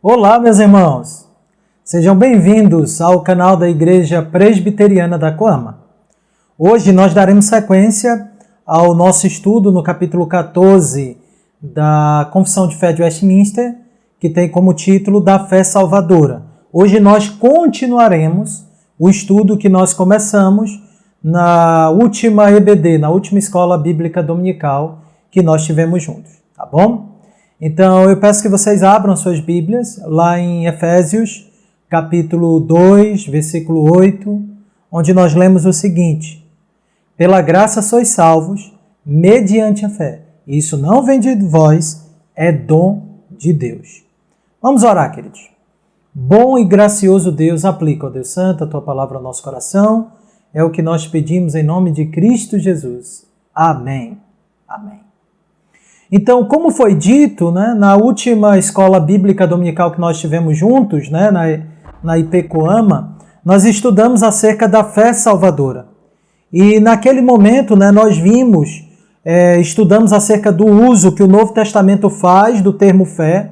Olá, meus irmãos! Sejam bem-vindos ao canal da Igreja Presbiteriana da Coama. Hoje nós daremos sequência ao nosso estudo no capítulo 14 da Confissão de Fé de Westminster, que tem como título Da Fé Salvadora. Hoje nós continuaremos o estudo que nós começamos na última EBD, na última Escola Bíblica Dominical que nós tivemos juntos, tá bom? Então, eu peço que vocês abram suas Bíblias lá em Efésios, capítulo 2, versículo 8, onde nós lemos o seguinte: pela graça sois salvos, mediante a fé. Isso não vem de vós, é dom de Deus. Vamos orar, queridos. Bom e gracioso Deus, aplica, ó Deus Santo, a Tua palavra ao nosso coração. É o que nós pedimos em nome de Cristo Jesus. Amém. Amém. Então, como foi dito, na última escola bíblica dominical que nós tivemos juntos, na IP Coama, nós estudamos acerca da fé salvadora. E naquele momento, nós estudamos acerca do uso que o Novo Testamento faz do termo fé,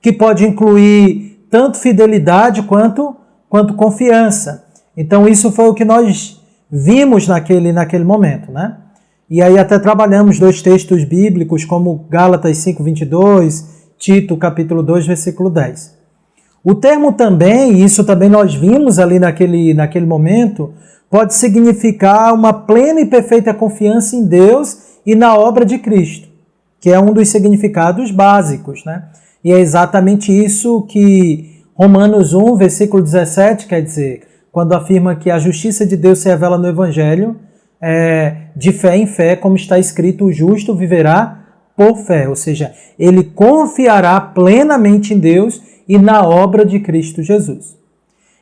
que pode incluir tanto fidelidade quanto confiança. Então, isso foi o que nós vimos naquele momento, E aí até trabalhamos dois textos bíblicos, como Gálatas 5:22, Tito capítulo 2, versículo 10. O termo também, e isso também nós vimos ali naquele momento, pode significar uma plena e perfeita confiança em Deus e na obra de Cristo, que é um dos significados básicos, E é exatamente isso que Romanos 1, versículo 17 quer dizer, quando afirma que a justiça de Deus se revela no Evangelho, de fé em fé, como está escrito, o justo viverá por fé, ou seja, ele confiará plenamente em Deus e na obra de Cristo Jesus.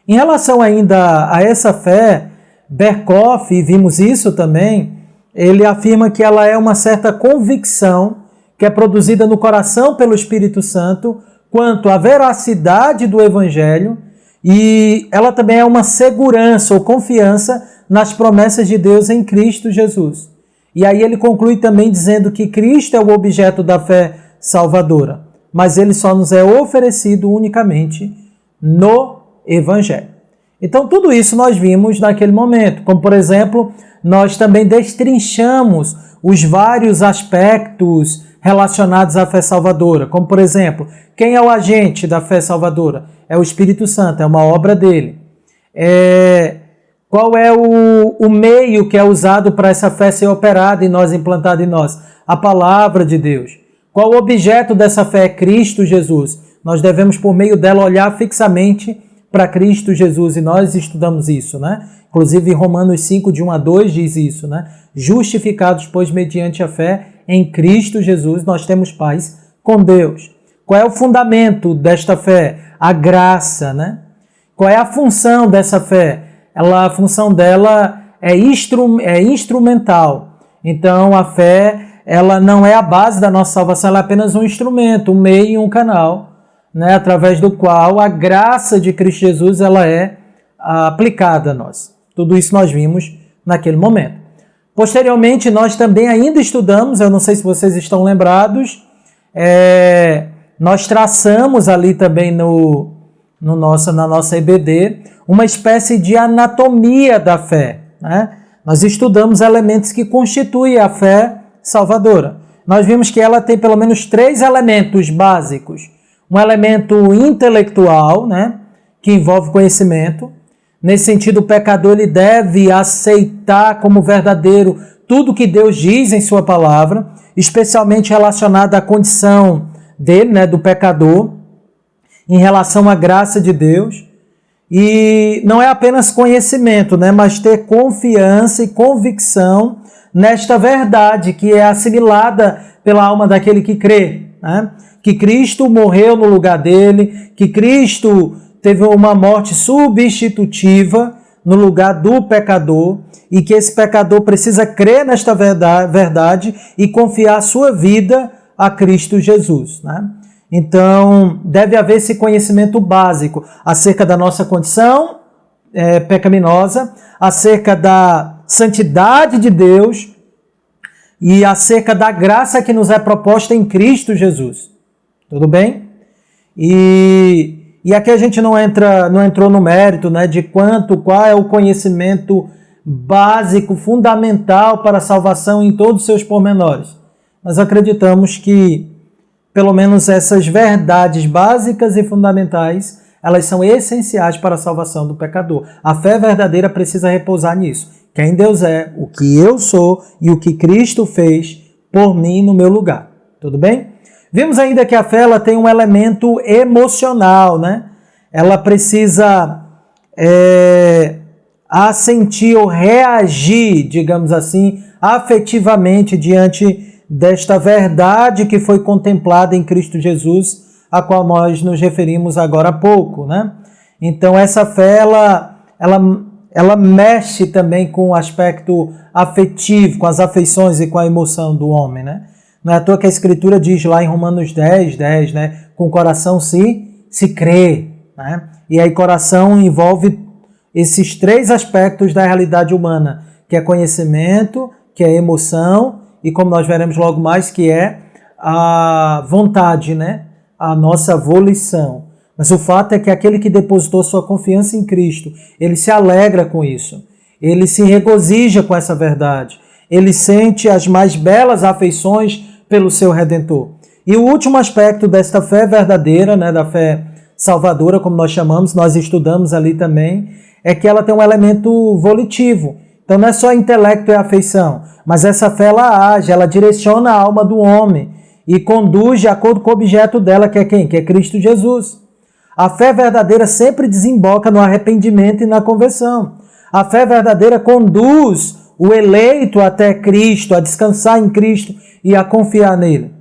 Em relação ainda a essa fé, Berkhof, e vimos isso também, ele afirma que ela é uma certa convicção que é produzida no coração pelo Espírito Santo quanto à veracidade do Evangelho, e ela também é uma segurança ou confiança nas promessas de Deus em Cristo Jesus. E aí ele conclui também dizendo que Cristo é o objeto da fé salvadora, mas ele só nos é oferecido unicamente no Evangelho. Então tudo isso nós vimos naquele momento, como por exemplo, nós também destrinchamos os vários aspectos relacionados à fé salvadora, como por exemplo, quem é o agente da fé salvadora? É o Espírito Santo, é uma obra dele. Qual é o meio que é usado para essa fé ser operada em nós, implantada em nós? A palavra de Deus. Qual o objeto dessa fé? É Cristo Jesus. Nós devemos, por meio dela, olhar fixamente para Cristo Jesus, e nós estudamos isso, Inclusive, Romanos 5, de 1 a 2, diz isso, Justificados, pois, mediante a fé em Cristo Jesus, nós temos paz com Deus. Qual é o fundamento desta fé? A graça, Qual é a função dessa fé? A função dela é instrumental. Então, a fé, ela não é a base da nossa salvação, ela é apenas um instrumento, um meio e um canal, através do qual a graça de Cristo Jesus ela é aplicada a nós. Tudo isso nós vimos naquele momento. Posteriormente, nós também ainda estudamos, eu não sei se vocês estão lembrados, nós traçamos ali também na nossa EBD uma espécie de anatomia da fé. Nós estudamos elementos que constituem a fé salvadora. Nós vimos que ela tem pelo menos 3 elementos básicos. Um elemento intelectual, que envolve conhecimento. Nesse sentido, o pecador ele deve aceitar como verdadeiro tudo que Deus diz em sua palavra, especialmente relacionado à condição dele, do pecador, em relação à graça de Deus. E não é apenas conhecimento, mas ter confiança e convicção nesta verdade que é assimilada pela alma daquele que crê, Que Cristo morreu no lugar dele, que Cristo teve uma morte substitutiva no lugar do pecador e que esse pecador precisa crer nesta verdade e confiar a sua vida a Cristo Jesus, Então, deve haver esse conhecimento básico acerca da nossa condição pecaminosa, acerca da santidade de Deus e acerca da graça que nos é proposta em Cristo Jesus. Tudo bem? E aqui a gente não entrou no mérito, né, de qual é o conhecimento básico, fundamental para a salvação em todos os seus pormenores. Mas acreditamos que, pelo menos essas verdades básicas e fundamentais, elas são essenciais para a salvação do pecador. A fé verdadeira precisa repousar nisso. Quem Deus é, o que eu sou e o que Cristo fez por mim no meu lugar. Tudo bem? Vimos ainda que a fé ela tem um elemento emocional, né? Ela precisa assentir ou reagir, digamos assim, afetivamente diante desta verdade que foi contemplada em Cristo Jesus, a qual nós nos referimos agora há pouco, né? Então essa fé ela mexe também com o aspecto afetivo, com as afeições e com a emoção do homem, né? Não é à toa que a Escritura diz lá em Romanos 10, né? Com o coração se crê, né? E aí coração envolve esses três aspectos da realidade humana, que é conhecimento, que é emoção e, como nós veremos logo mais, que é a vontade, né? A nossa volição. Mas o fato é que aquele que depositou sua confiança em Cristo, ele se alegra com isso, ele se regozija com essa verdade, ele sente as mais belas afeições pelo seu Redentor. E o último aspecto desta fé verdadeira, né, da fé salvadora, como nós chamamos, nós estudamos ali também, é que ela tem um elemento volitivo. Então não é só intelecto e afeição, mas essa fé ela age, ela direciona a alma do homem e conduz de acordo com o objeto dela, que é quem? Que é Cristo Jesus. A fé verdadeira sempre desemboca no arrependimento e na conversão. A fé verdadeira conduz o eleito até Cristo, a descansar em Cristo e a confiar nele.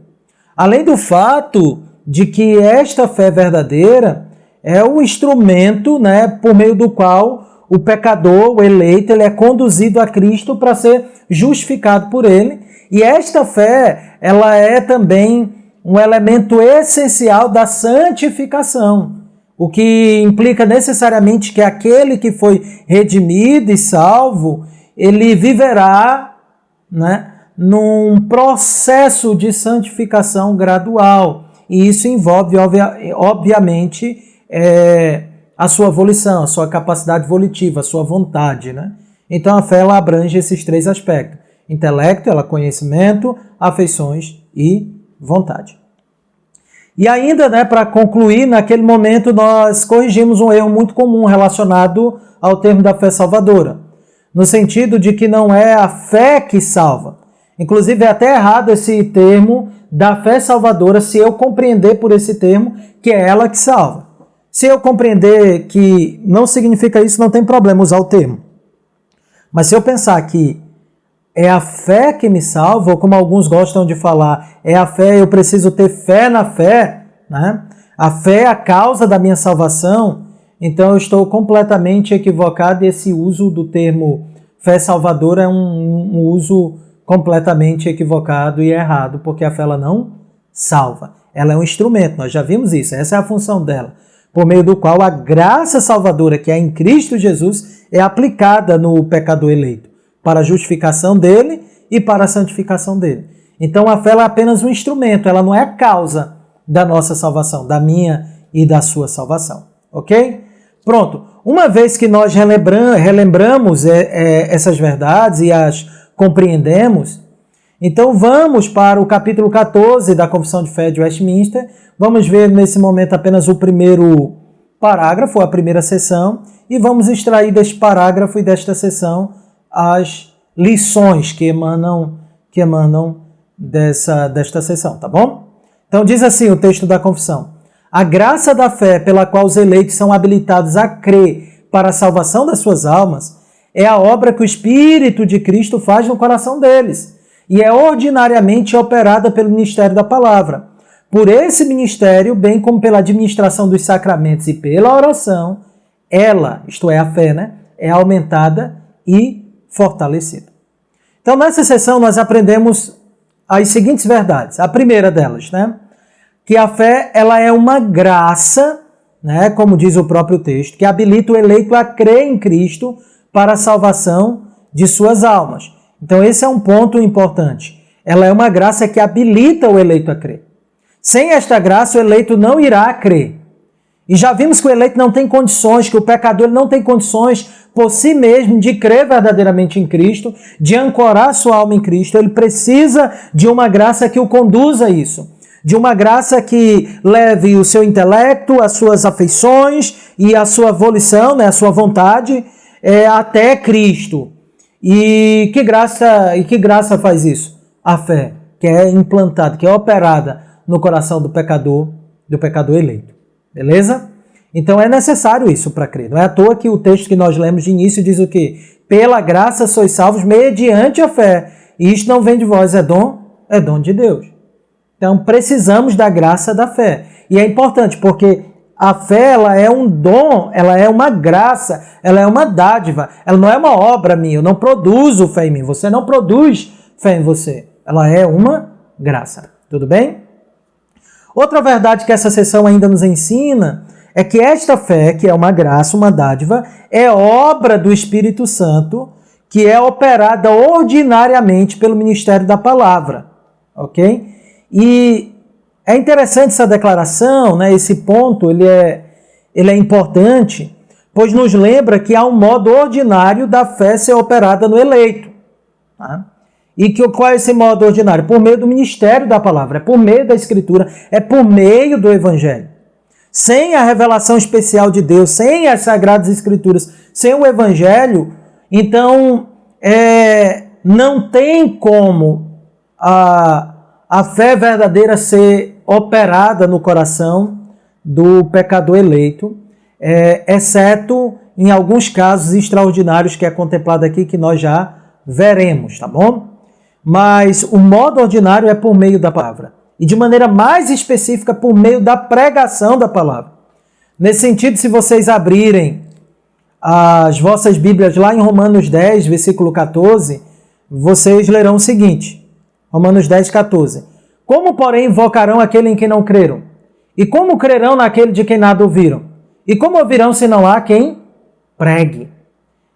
Além do fato de que esta fé verdadeira é o instrumento, né, por meio do qual o pecador, o eleito, ele é conduzido a Cristo para ser justificado por ele. E esta fé, ela é também um elemento essencial da santificação, o que implica necessariamente que aquele que foi redimido e salvo, ele viverá, né, num processo de santificação gradual. E isso envolve, obviamente, a sua volição, a sua capacidade volitiva, a sua vontade, né? Então a fé ela abrange esses três aspectos. Intelecto, ela conhecimento, afeições e vontade. E ainda, né, para concluir, naquele momento nós corrigimos um erro muito comum relacionado ao termo da fé salvadora, no sentido de que não é a fé que salva. Inclusive é até errado esse termo da fé salvadora se eu compreender por esse termo que é ela que salva. Se eu compreender que não significa isso, não tem problema usar o termo. Mas se eu pensar que é a fé que me salva, ou como alguns gostam de falar, é a fé, eu preciso ter fé na fé, né? A fé é a causa da minha salvação, então eu estou completamente equivocado e esse uso do termo fé salvadora é um uso completamente equivocado e errado, porque a fé ela não salva. Ela é um instrumento, nós já vimos isso, essa é a função dela, por meio do qual a graça salvadora que é em Cristo Jesus é aplicada no pecador eleito, para a justificação dele e para a santificação dele. Então a fé ela é apenas um instrumento, ela não é a causa da nossa salvação, da minha e da sua salvação. Ok? Pronto. Uma vez que nós relembramos essas verdades e as compreendemos, então vamos para o capítulo 14 da Confissão de Fé de Westminster. Vamos ver nesse momento apenas o primeiro parágrafo, a primeira seção, e vamos extrair deste parágrafo e desta seção as lições que emanam desta seção, tá bom? Então diz assim o texto da confissão: a graça da fé pela qual os eleitos são habilitados a crer para a salvação das suas almas é a obra que o Espírito de Cristo faz no coração deles e é ordinariamente operada pelo ministério da palavra. Por esse ministério, bem como pela administração dos sacramentos e pela oração, ela, isto é, a fé, né, é aumentada e fortalecida. Então, nessa sessão, nós aprendemos as seguintes verdades. A primeira delas, né, que a fé ela é uma graça, né, como diz o próprio texto, que habilita o eleito a crer em Cristo para a salvação de suas almas. Então, esse é um ponto importante. Ela é uma graça que habilita o eleito a crer. Sem esta graça, o eleito não irá crer. E já vimos que o eleito não tem condições, que o pecador não tem condições por si mesmo de crer verdadeiramente em Cristo, de ancorar sua alma em Cristo. Ele precisa de uma graça que o conduza a isso. De uma graça que leve o seu intelecto, as suas afeições e a sua volição, né, a sua vontade, até Cristo. E que graça faz isso? A fé, que é implantada, que é operada no coração do pecador eleito. Beleza? Então é necessário isso para crer. Não é à toa que o texto que nós lemos de início diz o quê? Pela graça sois salvos mediante a fé. E isto não vem de vós, é dom de Deus. Então precisamos da graça da fé. E é importante porque a fé, ela é um dom, ela é uma graça, ela é uma dádiva. Ela não é uma obra minha, eu não produzo fé em mim. Você não produz fé em você. Ela é uma graça. Tudo bem? Outra verdade que essa sessão ainda nos ensina é que esta fé, que é uma graça, uma dádiva, é obra do Espírito Santo, que é operada ordinariamente pelo ministério da palavra. Ok? E é interessante essa declaração, né? Esse ponto, ele é importante, pois nos lembra que há um modo ordinário da fé ser operada no eleito. Tá? E qual é esse modo ordinário? Por meio do ministério da palavra, é por meio da Escritura, é por meio do Evangelho. Sem a revelação especial de Deus, sem as Sagradas Escrituras, sem o Evangelho, então não tem como a fé verdadeira ser operada no coração do pecador eleito, exceto em alguns casos extraordinários que é contemplado aqui, que nós já veremos, tá bom? Mas o modo ordinário é por meio da palavra. E de maneira mais específica, por meio da pregação da palavra. Nesse sentido, se vocês abrirem as vossas Bíblias lá em Romanos 10, versículo 14, vocês lerão o seguinte. Romanos 10, 14. Como, porém, invocarão aquele em quem não creram? E como crerão naquele de quem nada ouviram? E como ouvirão se não há quem pregue?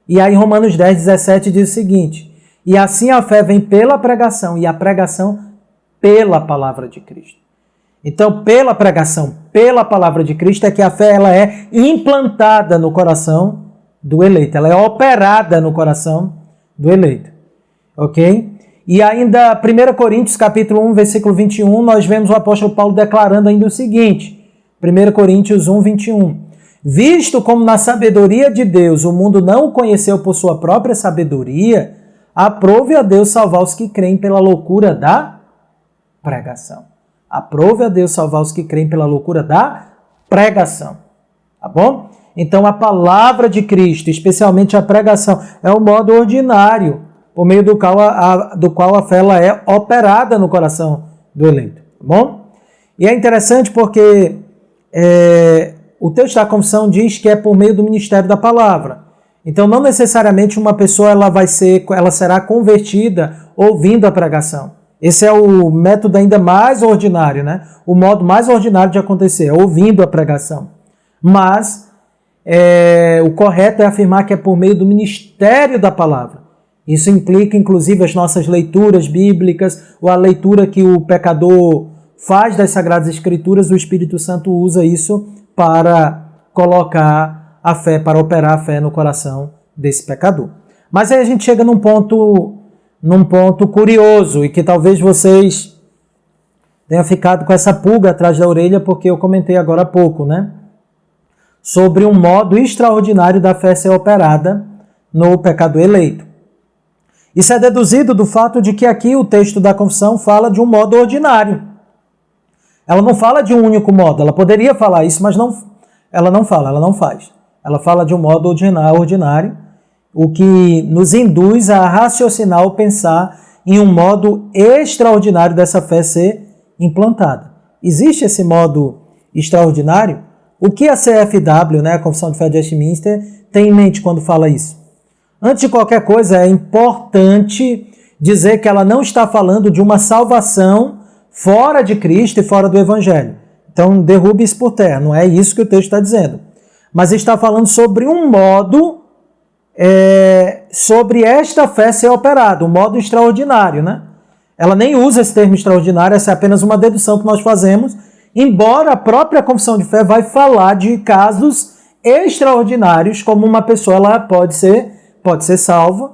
E aí Romanos 10, 17 diz o seguinte: e assim a fé vem pela pregação, e a pregação pela palavra de Cristo. Então, pela pregação, pela palavra de Cristo, é que a fé ela é implantada no coração do eleito. Ela é operada no coração do eleito. Ok? E ainda, 1 Coríntios, capítulo 1, versículo 21, nós vemos o apóstolo Paulo declarando ainda o seguinte. 1 Coríntios 1, 21. Visto como na sabedoria de Deus o mundo não o conheceu por sua própria sabedoria, aprove a Deus salvar os que creem pela loucura da pregação. Aprove a Deus salvar os que creem pela loucura da pregação. Tá bom? Então a palavra de Cristo, especialmente a pregação, é o modo ordinário, por meio do qual a fé ela é operada no coração do eleito. Tá bom? E é interessante porque o texto da confissão diz que é por meio do ministério da palavra. Então, não necessariamente uma pessoa ela será convertida ouvindo a pregação. Esse é o método ainda mais ordinário, né? O modo mais ordinário de acontecer, ouvindo a pregação. Mas o correto é afirmar que é por meio do ministério da palavra. Isso implica, inclusive, as nossas leituras bíblicas, ou a leitura que o pecador faz das Sagradas Escrituras, o Espírito Santo usa isso para colocar a fé, para operar a fé no coração desse pecador. Mas aí a gente chega num ponto curioso e que talvez vocês tenham ficado com essa pulga atrás da orelha, porque eu comentei agora há pouco, né? Sobre um modo extraordinário da fé ser operada no pecador eleito. Isso é deduzido do fato de que aqui o texto da confissão fala de um modo ordinário. Ela não fala de um único modo. Ela poderia falar isso, mas ela não fala, ela não faz. Ela fala de um modo ordinário, o que nos induz a raciocinar ou pensar em um modo extraordinário dessa fé ser implantada. Existe esse modo extraordinário? O que a CFW, né, a Confissão de Fé de Westminster, tem em mente quando fala isso? Antes de qualquer coisa, é importante dizer que ela não está falando de uma salvação fora de Cristo e fora do Evangelho. Então, derrube isso por terra, não é isso que o texto está dizendo. Mas está falando sobre um modo, sobre esta fé ser operada, um modo extraordinário, né? Ela nem usa esse termo extraordinário, essa é apenas uma dedução que nós fazemos, embora a própria confissão de fé vai falar de casos extraordinários, como uma pessoa ela pode ser salva,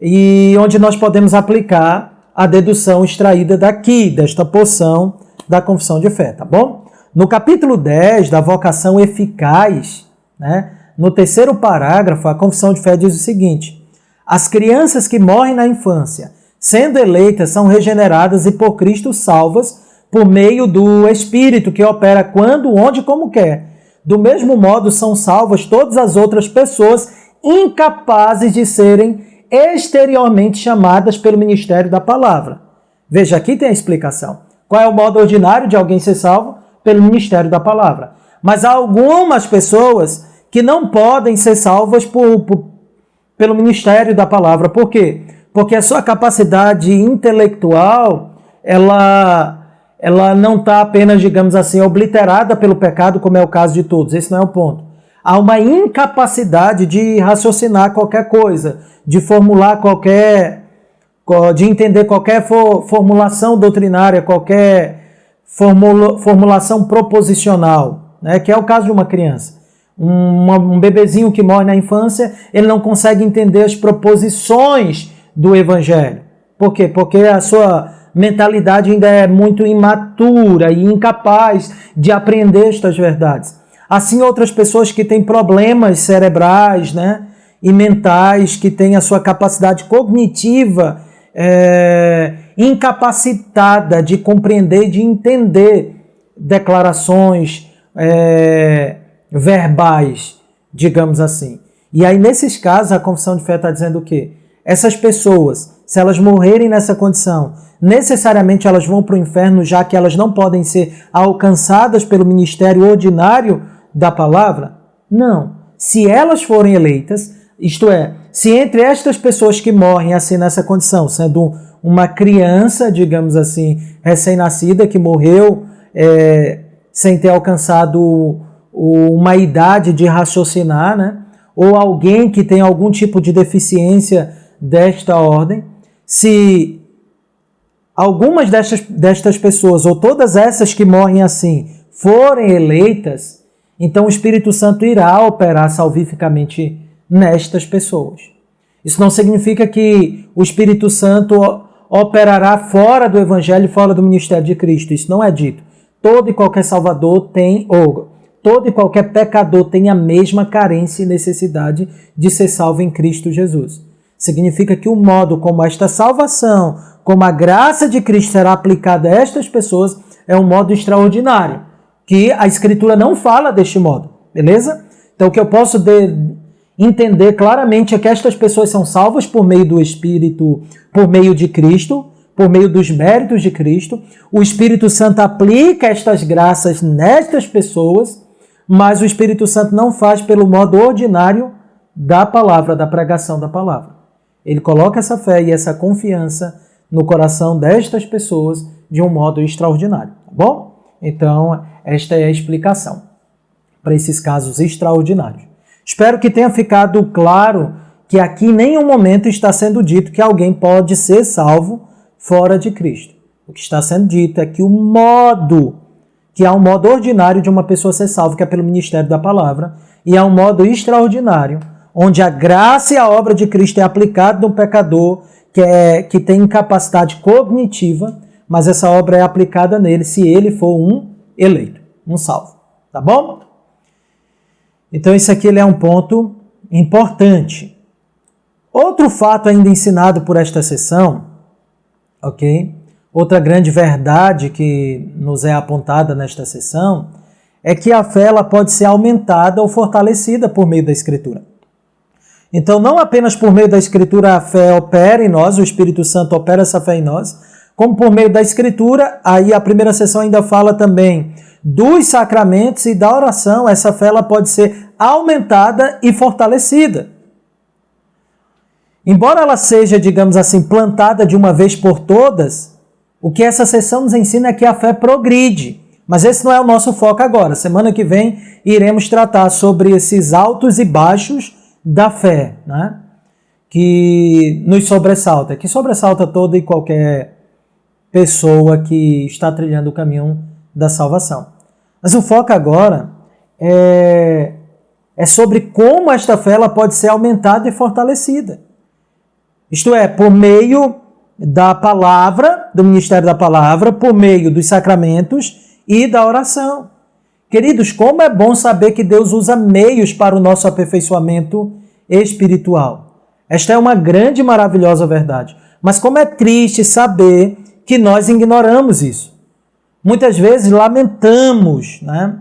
e onde nós podemos aplicar a dedução extraída daqui, desta porção da confissão de fé, tá bom? No capítulo 10 da vocação eficaz, né, no terceiro parágrafo, a confissão de fé diz o seguinte: as crianças que morrem na infância, sendo eleitas, são regeneradas e por Cristo salvas por meio do Espírito que opera quando, onde e como quer. Do mesmo modo, são salvas todas as outras pessoas incapazes de serem exteriormente chamadas pelo ministério da palavra. Veja, aqui tem a explicação. Qual é o modo ordinário de alguém ser salvo? Pelo ministério da palavra. Mas há algumas pessoas que não podem ser salvas pelo ministério da palavra. Por quê? Porque a sua capacidade intelectual, ela não está apenas, digamos assim, obliterada pelo pecado, como é o caso de todos. Esse não é o ponto. Há uma incapacidade de raciocinar qualquer coisa, de formular de entender qualquer formulação doutrinária, qualquer formulação proposicional, né? Que é o caso de uma criança. Um bebezinho que morre na infância, ele não consegue entender as proposições do evangelho. Por quê? Porque a sua mentalidade ainda é muito imatura e incapaz de aprender estas verdades. Assim, outras pessoas que têm problemas cerebrais, né, e mentais, que têm a sua capacidade cognitiva incapacitada de compreender, de entender declarações verbais, digamos assim. E aí, nesses casos, a confissão de fé está dizendo o quê? Essas pessoas, se elas morrerem nessa condição, necessariamente elas vão para o inferno, já que elas não podem ser alcançadas pelo ministério ordinário da palavra? Não. Se elas forem eleitas, isto é, se entre estas pessoas que morrem assim nessa condição, sendo uma criança, digamos assim, recém-nascida, que morreu sem ter alcançado uma idade de raciocinar, né? Ou alguém que tem algum tipo de deficiência desta ordem, se algumas destas pessoas, ou todas essas que morrem assim, forem eleitas, então o Espírito Santo irá operar salvificamente nestas pessoas. Isso não significa que o Espírito Santo operará fora do Evangelho, fora do ministério de Cristo. Isso não é dito. Todo e qualquer salvador tem, ou todo e qualquer pecador tem a mesma carência e necessidade de ser salvo em Cristo Jesus. Significa que o modo como esta salvação, como a graça de Cristo será aplicada a estas pessoas, é um modo extraordinário, que a Escritura não fala deste modo, beleza? Então o que eu posso entender claramente é que estas pessoas são salvas por meio do Espírito, por meio de Cristo, por meio dos méritos de Cristo. O Espírito Santo aplica estas graças nestas pessoas, mas o Espírito Santo não faz pelo modo ordinário da palavra, da pregação da palavra. Ele coloca essa fé e essa confiança no coração destas pessoas de um modo extraordinário, tá bom? Então, esta é a explicação para esses casos extraordinários. Espero que tenha ficado claro que aqui em nenhum momento está sendo dito que alguém pode ser salvo fora de Cristo. O que está sendo dito é que há um modo ordinário de uma pessoa ser salva, que é pelo ministério da palavra, e há um modo extraordinário, onde a graça e a obra de Cristo é aplicada no pecador que tem incapacidade cognitiva, mas essa obra é aplicada nele se ele for um eleito, um salvo. Tá bom? Então, esse aqui é um ponto importante. Outro fato ainda ensinado por esta sessão, ok? Outra grande verdade que nos é apontada nesta sessão é que a fé ela pode ser aumentada ou fortalecida por meio da Escritura. Então, não apenas por meio da Escritura a fé opera em nós, o Espírito Santo opera essa fé em nós, como por meio da Escritura, aí a primeira sessão ainda fala também dos sacramentos e da oração, essa fé ela pode ser aumentada e fortalecida. Embora ela seja, digamos assim, plantada de uma vez por todas, o que essa sessão nos ensina é que a fé progride. Mas esse não é o nosso foco agora. Semana que vem iremos tratar sobre esses altos e baixos da fé, né? Que nos sobressalta, que sobressalta toda e qualquer pessoa que está trilhando o caminho da salvação. Mas o foco agora é sobre como esta fé ela pode ser aumentada e fortalecida. Isto é, por meio da palavra, do ministério da palavra, por meio dos sacramentos e da oração. Queridos, como é bom saber que Deus usa meios para o nosso aperfeiçoamento espiritual. Esta é uma grande e maravilhosa verdade. Mas como é triste saber que nós ignoramos isso. Muitas vezes lamentamos, né,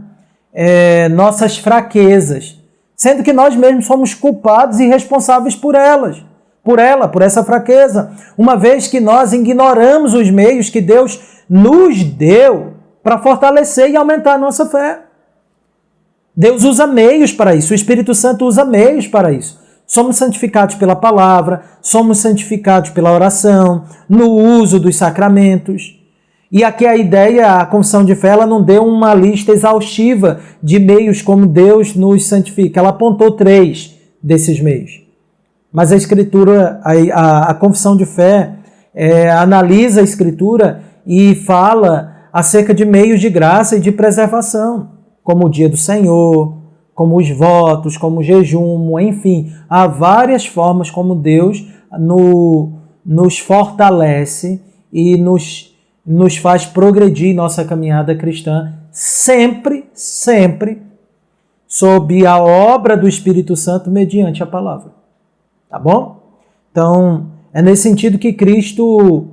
nossas fraquezas, sendo que nós mesmos somos culpados e responsáveis por elas. Por essa fraqueza, uma vez que nós ignoramos os meios que Deus nos deu para fortalecer e aumentar a nossa fé. Deus usa meios para isso, o Espírito Santo usa meios para isso. Somos santificados pela palavra, somos santificados pela oração, no uso dos sacramentos. E aqui a ideia, a confissão de fé, ela não deu uma lista exaustiva de meios como Deus nos santifica. Ela apontou 3 desses meios. Mas a Escritura, a confissão de fé, analisa a Escritura e fala acerca de meios de graça e de preservação, como o dia do Senhor, como os votos, como o jejum, enfim, há várias formas como Deus nos fortalece e nos faz progredir nossa caminhada cristã, sempre sob a obra do Espírito Santo mediante a palavra. Tá bom? Então, é nesse sentido que Cristo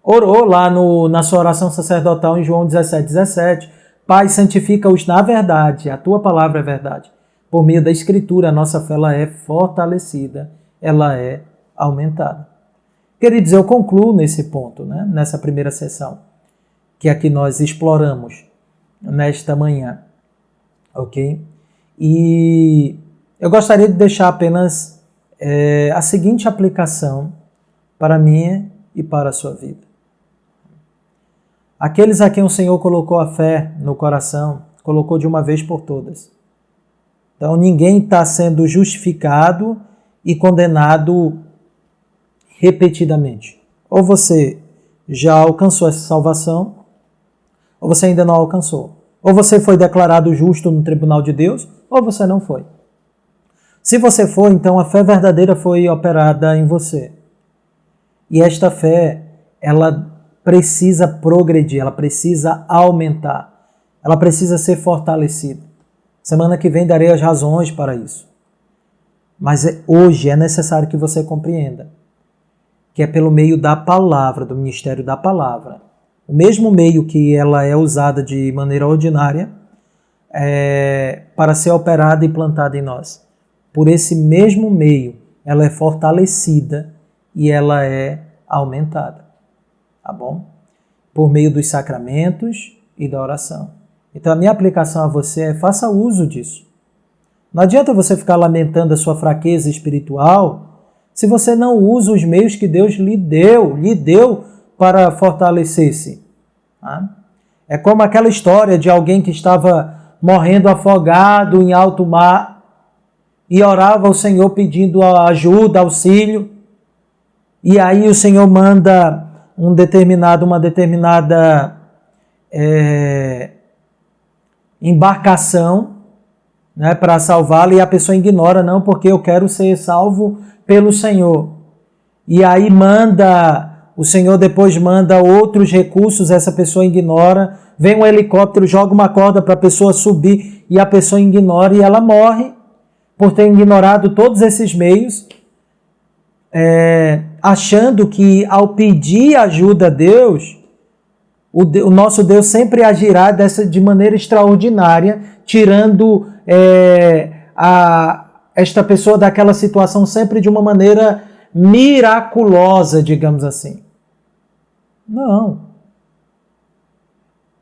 orou lá na sua oração sacerdotal em João 17:17. Pai, santifica-os na verdade, a tua palavra é verdade. Por meio da Escritura, a nossa fé ela é fortalecida, ela é aumentada. Queridos, eu concluo nesse ponto, né? Nessa primeira sessão, que aqui nós exploramos nesta manhã. Ok? E eu gostaria de deixar apenas a seguinte aplicação para a minha e para a sua vida. Aqueles a quem o Senhor colocou a fé no coração, colocou de uma vez por todas. Então ninguém está sendo justificado e condenado repetidamente. Ou você já alcançou essa salvação, ou você ainda não alcançou. Ou você foi declarado justo no tribunal de Deus, ou você não foi. Se você for, então a fé verdadeira foi operada em você. E esta fé, ela precisa progredir, ela precisa aumentar, ela precisa ser fortalecida. Semana que vem darei as razões para isso. Mas hoje é necessário que você compreenda que é pelo meio da palavra, do ministério da palavra. O mesmo meio que ela é usada de maneira ordinária para ser operada e plantada em nós. Por esse mesmo meio, ela é fortalecida e ela é aumentada. Tá bom? Por meio dos sacramentos e da oração. Então a minha aplicação a você é: faça uso disso. Não adianta você ficar lamentando a sua fraqueza espiritual se você não usa os meios que Deus lhe deu para fortalecer-se. Tá? É como aquela história de alguém que estava morrendo afogado em alto mar e orava ao Senhor pedindo ajuda, auxílio, e aí o Senhor manda uma determinada embarcação, né, para salvá-lo, e a pessoa ignora: não, porque eu quero ser salvo pelo Senhor. E aí o Senhor depois manda outros recursos, essa pessoa ignora, vem um helicóptero, joga uma corda para a pessoa subir, e a pessoa ignora e ela morre, por ter ignorado todos esses meios, achando que ao pedir ajuda a Deus, o nosso Deus sempre agirá de maneira extraordinária, tirando esta pessoa daquela situação sempre de uma maneira miraculosa, digamos assim. Não.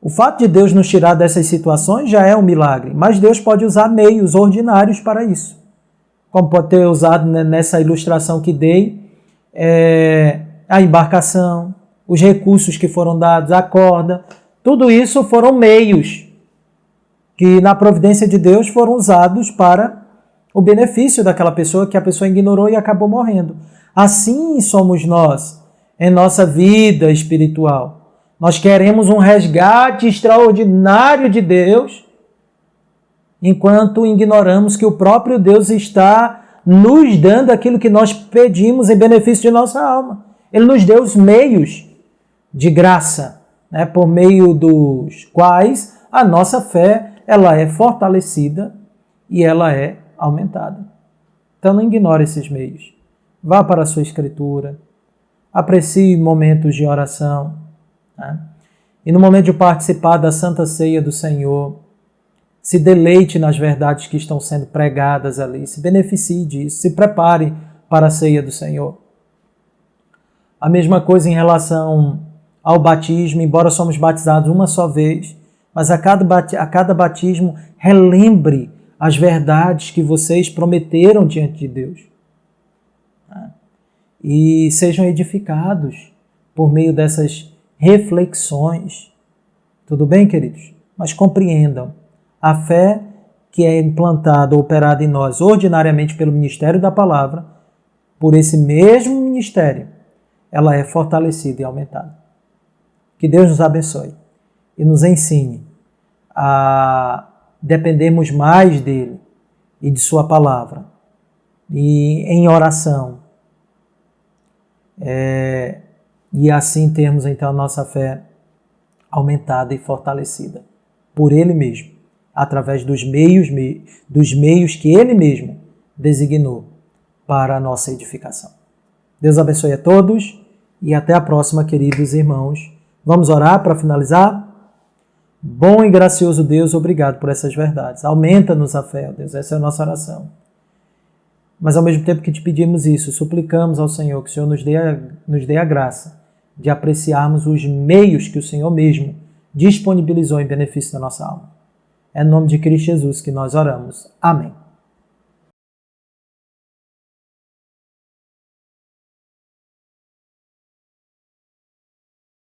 O fato de Deus nos tirar dessas situações já é um milagre, mas Deus pode usar meios ordinários para isso. Como pode ter usado nessa ilustração que dei, a embarcação, os recursos que foram dados, a corda, tudo isso foram meios que na providência de Deus foram usados para o benefício daquela pessoa que a pessoa ignorou e acabou morrendo. Assim somos nós em nossa vida espiritual. Nós queremos um resgate extraordinário de Deus, enquanto ignoramos que o próprio Deus está nos dando aquilo que nós pedimos em benefício de nossa alma. Ele nos deu os meios de graça, né, por meio dos quais a nossa fé ela é fortalecida e ela é aumentada. Então não ignore esses meios. Vá para a sua escritura, aprecie momentos de oração, né? E no momento de participar da Santa Ceia do Senhor, se deleite nas verdades que estão sendo pregadas ali, se beneficie disso, se prepare para a Ceia do Senhor. A mesma coisa em relação ao batismo, embora somos batizados uma só vez, mas a cada batismo relembre as verdades que vocês prometeram diante de Deus. E sejam edificados por meio dessas reflexões. Tudo bem, queridos? Mas compreendam, a fé que é implantada, operada em nós ordinariamente pelo ministério da palavra, por esse mesmo ministério, ela é fortalecida e aumentada. Que Deus nos abençoe e nos ensine a dependermos mais dele e de sua palavra e em oração, e assim termos então a nossa fé aumentada e fortalecida por ele mesmo, através dos meios que ele mesmo designou para a nossa edificação. Deus abençoe a todos e até a próxima, queridos irmãos. Vamos orar para finalizar? Bom e gracioso Deus, obrigado por essas verdades. Aumenta-nos a fé, ó Deus, essa é a nossa oração. Mas ao mesmo tempo que te pedimos isso, suplicamos ao Senhor que o Senhor nos dê a graça de apreciarmos os meios que o Senhor mesmo disponibilizou em benefício da nossa alma. É no nome de Cristo Jesus que nós oramos. Amém.